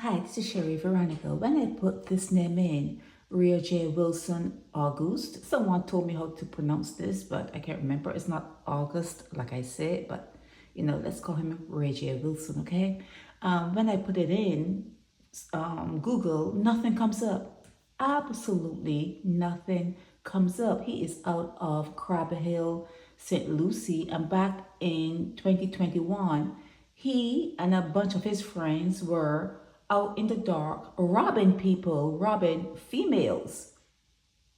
Hi, this is Sherry Veronica. When I put this name in, Riojay Wilson Auguste, someone told me how to pronounce this, but I can't remember. It's not August, like I said, but let's call him Riojay Wilson, okay? When I put it in Google, nothing comes up. Absolutely nothing comes up. He is out of Crab Hill, St. Lucie, and back in 2021, he and a bunch of his friends were out in the dark robbing people, robbing females.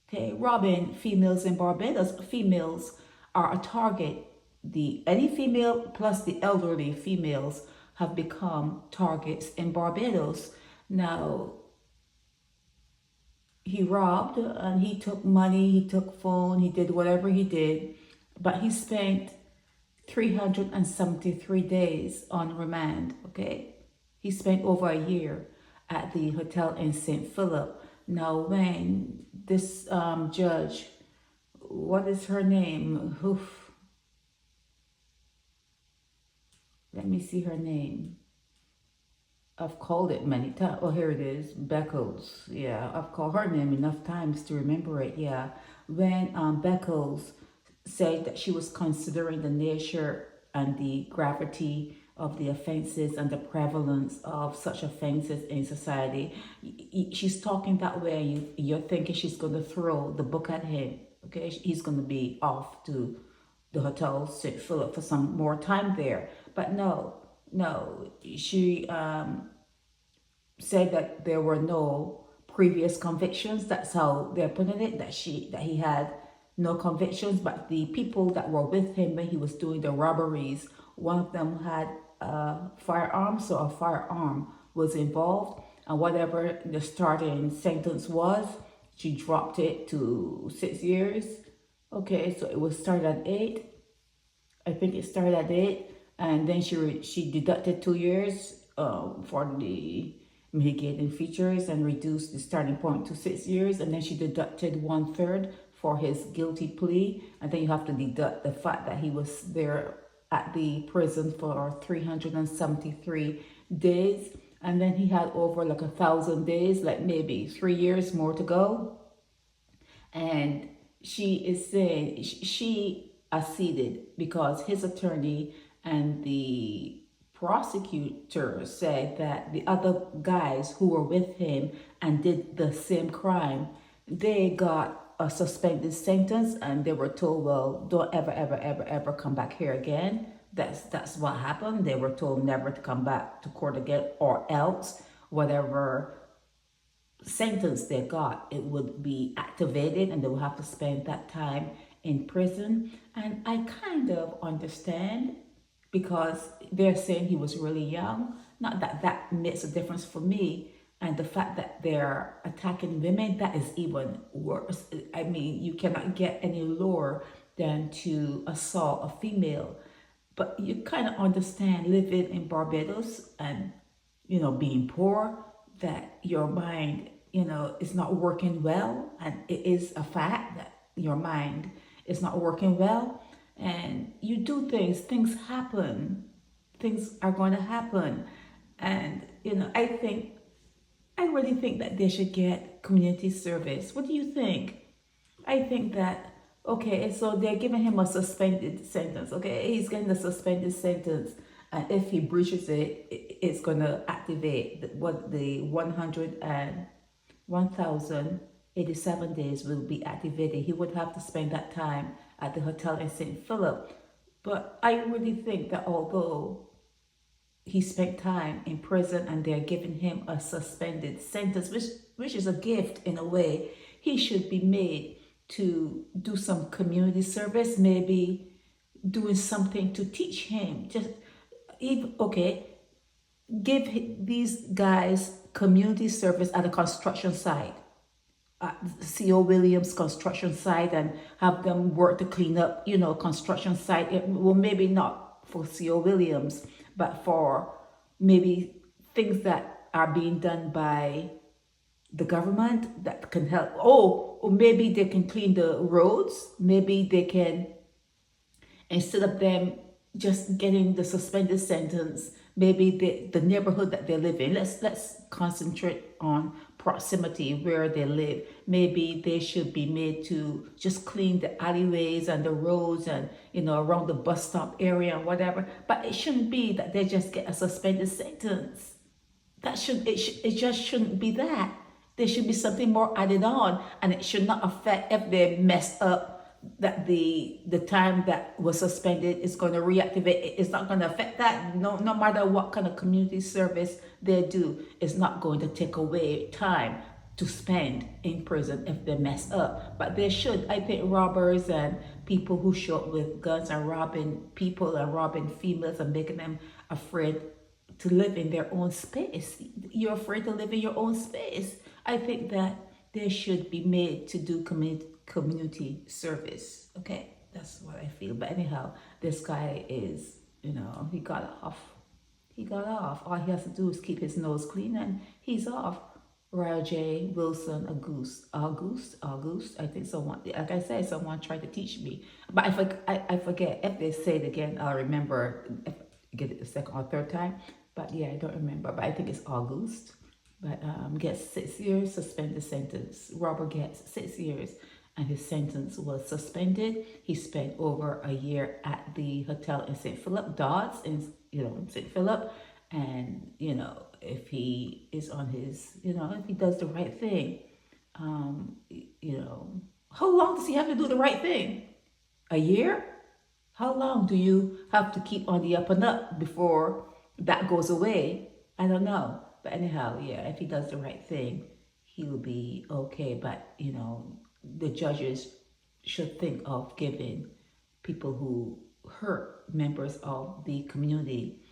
Okay, robbing females in Barbados. Females are a target. Any female plus the elderly females have become targets in Barbados. Now, he robbed and he took money, he took phone, he did whatever he did, but he spent 373 days on remand, okay? He spent over a year at the hotel in St. Philip. Now, when this judge, what is her name? Oof. Let me see her name. I've called it many times. Oh, here it is. Beckles. Yeah, I've called her name enough times to remember it. Yeah. When Beckles said that she was considering the nature and the gravity of the offenses and the prevalence of such offenses in society, she's talking that way. You're thinking she's going to throw the book at him. Okay, he's going to be off to the hotel St. Philip for some more time there. But no, she said that there were no previous convictions. That's how they're putting it, that he had no convictions, but the people that were with him when he was doing the robberies, one of them had a firearm, so a firearm was involved, and whatever the starting sentence was, she dropped it to 6 years. Okay, so it was started at 8. I think it started at 8, and then she deducted 2 years for the mitigating features and reduced the starting point to 6 years, and then she deducted 1/3 for his guilty plea, and then you have to deduct the fact that he was there at the prison for 373 days, and then he had over like 1,000 days, like maybe 3 years more to go. And she is saying she acceded because his attorney and the prosecutor said that the other guys who were with him and did the same crime, they got a suspended sentence, and they were told, well, don't ever come back here again. That's what happened. They were told never to come back to court again, or else whatever sentence they got, it would be activated and they will have to spend that time in prison. And I kind of understand, because they're saying he was really young. Not that that makes a difference for me. And the fact that they're attacking women, that is even worse. I mean, you cannot get any lower than to assault a female. But you kind of understand living in Barbados and, being poor, that your mind, is not working well. And it is a fact that your mind is not working well. And you do things happen. Things are going to happen. And, I really think that they should get community service. What do you think? I think that, okay, so they're giving him a suspended sentence, okay? He's getting a suspended sentence, and if he breaches it, it's going to activate the 1,087 days will be activated. He would have to spend that time at the hotel in St. Philip. But I really think that although he spent time in prison and they're giving him a suspended sentence, which is a gift in a way, he should be made to do some community service, maybe doing something to teach him. Give these guys community service at a construction site, at C.O. Williams construction site, and have them work to clean up, construction site. Well, maybe not for C.O. Williams, but for maybe things that are being done by the government that can help. Or maybe they can clean the roads. Maybe they can, instead of them just getting the suspended sentence, Maybe the neighborhood that they live in. Let's concentrate on proximity where they live. Maybe they should be made to just clean the alleyways and the roads and around the bus stop area and whatever. But it shouldn't be that they just get a suspended sentence. It just shouldn't be that. There should be something more added on, and it should not affect if they messed up, that the time that was suspended is going to reactivate. It's not going to affect that. No matter what kind of community service they do, it's not going to take away time to spend in prison if they mess up. But they should. I think robbers and people who show up with guns and robbing people and robbing females and making them afraid to live in their own space. You're afraid to live in your own space. I think that they should be made to do community service. Okay, that's what I feel. But anyhow, this guy is, he got off. He got off. All he has to do is keep his nose clean and he's off. Riojay, Wilson, Auguste. I think someone, like I said, someone tried to teach me. But I forget. If they say it again, I'll remember. If I get it the second or third time. But yeah, I don't remember. But I think it's Auguste. But gets 6 years suspended sentence. Robert gets 6 years, and his sentence was suspended. He spent over a year at the hotel in St. Philip, Dodds, in St. Philip, and if he is on his, if he does the right thing, how long does he have to do the right thing? A year? How long do you have to keep on the up and up before that goes away? I don't know. But anyhow, yeah, if he does the right thing, he will be okay. But, the judges should think of giving people who hurt members of the community,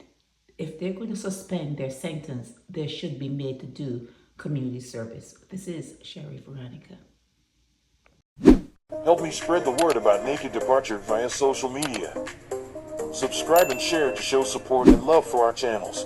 if they're going to suspend their sentence, they should be made to do community service. This is Sherry Veronica. Help me spread the word about Naked Departure via social media. Subscribe and share to show support and love for our channels.